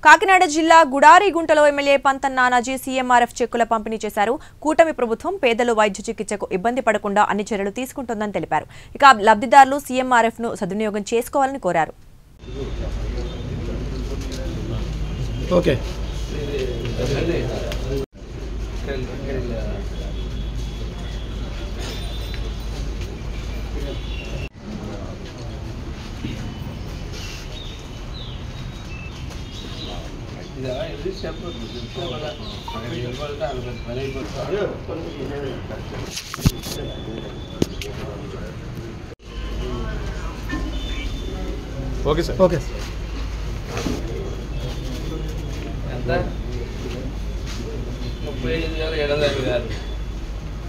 కాకినాడ జిల్లా గుడారిగుంటలో MLA Pantham Nanaji CMRF చెక్కుల పంపిణీ చేశారు. కూటమి ప్రభుత్వం పేదలు వైద్య చికిత్సకు ఇబ్బంది పడకుండా అన్ని చర్యలు తీసుకుంటోందని తెలిపారు. ఇక లబ్ధిదారులు సీఎంఆర్ఎఫ్ ను సద్వినియోగం చేసుకోవాలని కోరారు. ఓకే ఓకే సార్ ఓకే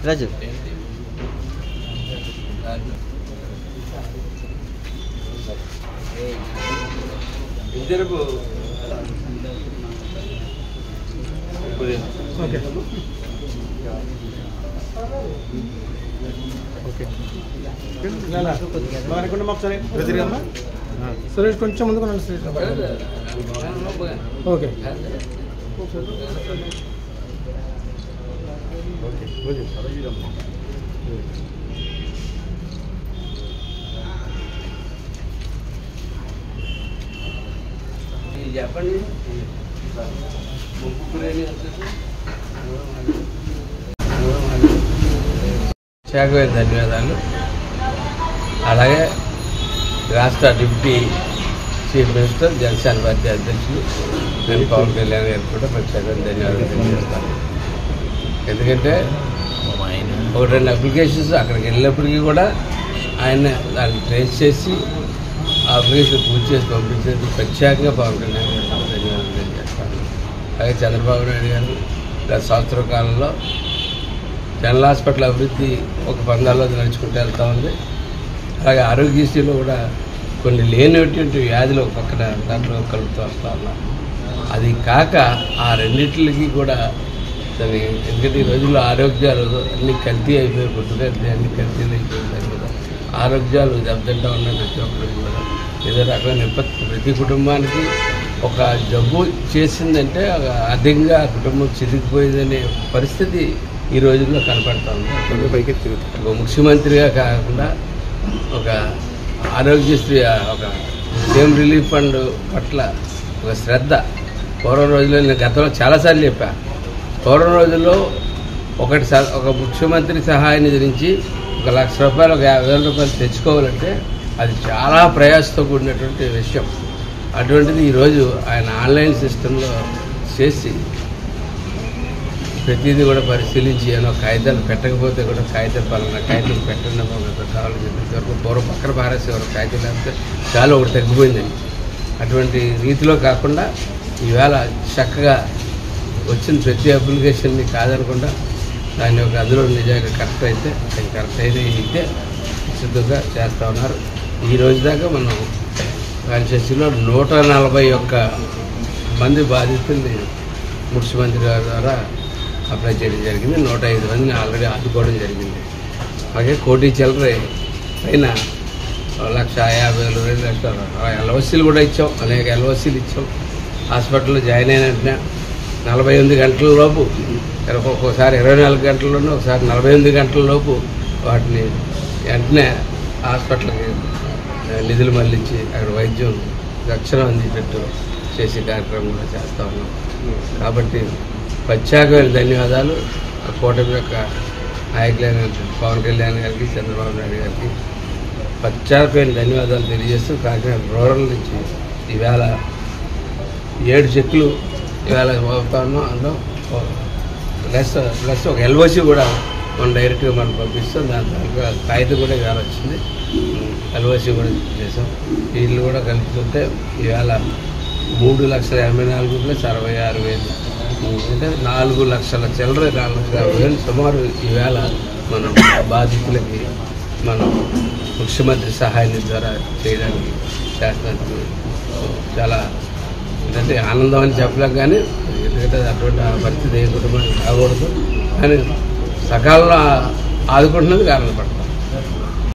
రాజు ఇద్దరు ఓకే ఓకే సురేష్ కొంచెం ముందుకు ఓకే చెప్పండి. శాఖ ధన్యవాదాలు. అలాగే రాష్ట్ర deputy chief minister Janasena party అధ్యక్షులు నేను పవన్ కళ్యాణ్ గారికి కూడా ప్రత్యేకంగా ధన్యవాదాలు తెలియజేస్తాను. ఎందుకంటే ఒక రెండు అప్లికేషన్స్ అక్కడికి వెళ్ళినప్పటికీ కూడా ఆయన దాన్ని ట్రేస్ చేసి ఆ అప్లికేషన్ పూర్తి చేసి పంపించేది ప్రత్యేకంగా పవన్ కళ్యాణ్ గారికి ధన్యవాదాలు తెలియజేస్తాను. అలాగే చంద్రబాబు నాయుడు గారు గత సంవత్సర కాలంలో జనరల్ హాస్పిటల్ అభివృద్ధి ఒక పందాల్లో నడుచుకుంటూ వెళ్తూ ఉంది. అలాగే ఆరోగ్యశ్రీలో కూడా కొన్ని లేనటువంటి వ్యాధులు ఒక పక్కన దాంట్లో కలుపుతూ వస్తూ ఉన్నారు. అది కాక ఆ రెండింటికి కూడా ఎందుకంటే ఈ రోజుల్లో ఆరోగ్యాలు అన్ని కల్తీ అయిపోయి పుట్టుకల్తీ అన్ని కల్తీలు అయిపోయింది కదా. ఆరోగ్యాలు దెబ్బతింటూ ఉన్నాయి ప్రతి ఒక్కరికి కూడా. ఏదో రకమైన ప్రతి కుటుంబానికి ఒక జబ్బు చేసిందంటే అధికంగా కుటుంబం చిరిగిపోయిందనే పరిస్థితి ఈ రోజుల్లో కనపడతా ఉంది. ఒక ముఖ్యమంత్రిగా కాకుండా ఒక ఆరోగ్యశ్రీ ఒక సీఎం రిలీఫ్ ఫండ్ పట్ల ఒక శ్రద్ధ పూర్వం రోజుల్లో నేను గతంలో చాలాసార్లు చెప్పా. పూర్వం రోజుల్లో ఒక ముఖ్యమంత్రి సహాయ నిధి నుంచి ₹1,00,000 ఒక ₹50,000 తెచ్చుకోవాలంటే అది చాలా ప్రయాసతో కూడినటువంటి విషయం. అటువంటిది ఈరోజు ఆయన ఆన్లైన్ సిస్టంలో చేసి ప్రతిదీ కూడా పరిశీలించి ఏమో కాగితాలు పెట్టకపోతే కూడా కాగితాలు పలానా కాగితం పెట్టండి కావాలని చెప్పేసి వరకు పూర్వం పక్కన పారేసేవారు. కాగితాలు లేకపోతే చాలా ఒకటి తగ్గిపోయిందండి. అటువంటి రీతిలో కాకుండా ఈవేళ చక్కగా వచ్చిన ప్రతి అప్లికేషన్ని కాదనకుండా దాన్ని ఒక అందులో నిజంగా కరెక్ట్ అయితే కరెక్ట్ అయితే సిద్ధంగా చేస్తూ ఉన్నారు. ఈ రోజు దాకా మనం కాన్స్టిట్యూన్సీలో 141 మంది బాధితుల్ని ముఖ్యమంత్రి గారి ద్వారా అప్లై చేయడం జరిగింది. 105 మందిని ఆల్రెడీ ఆదుకోవడం జరిగింది. అలాగే కోటి చిల్లర పైన 1,50,000 2 లక్షలు ఎల్ఓసీలు కూడా ఇచ్చాం. అనేక ఎల్ఓసీలు ఇచ్చాం. హాస్పిటల్లో జాయిన్ అయిన వెంటనే 48 గంటల లోపు, ఒక్కోసారి 24 గంటల్లోనూ, ఒకసారి 48 గంటల లోపు వాటిని వెంటనే హాస్పిటల్కి నిధులు మళ్ళించి అక్కడ వైద్యం రక్షణ అందేటట్టు చేసే కార్యక్రమం కూడా చేస్తూ ఉన్నాం. కాబట్టి ప్రత్యేకమైన ధన్యవాదాలు కూటమి యొక్క నాయకులైన పవన్ కళ్యాణ్ గారికి, చంద్రబాబు నాయుడు గారికి ప్రత్యేకమైన ధన్యవాదాలు తెలియజేస్తూ కాకినాడ రూరల్ నుంచి ఈవేళ 7 చెక్కులు ఈవేళ పంపుతా ఉన్నాం. అందులో ప్లస్ ఒక ఎల్ఓసి కూడా మనం డైరెక్ట్గా మనం పంపిస్తాం. దాని తర్వాత కాగితం కూడా ఈవేళ వచ్చింది. ఎల్ఓసి కూడా చేసాం. వీళ్ళు కూడా కలుపుతుంటే ఈవేళ 3,84,66,000 అంటే 4 లక్షల చిల్లర 4,50,000 సుమారు ఈవేళ మనం బాధితులకి మనం ముఖ్యమంత్రి సహాయ నిధి ద్వారా చేయడానికి చేస్తున్నందుకు చాలా అంటే ఆనందం అని చెప్పలేం. కానీ ఎందుకంటే అటువంటి పరిస్థితి ఏ కుటుంబానికి రాకూడదు. కానీ సకాలంలో ఆదుకుంటున్నది కారణపడదు.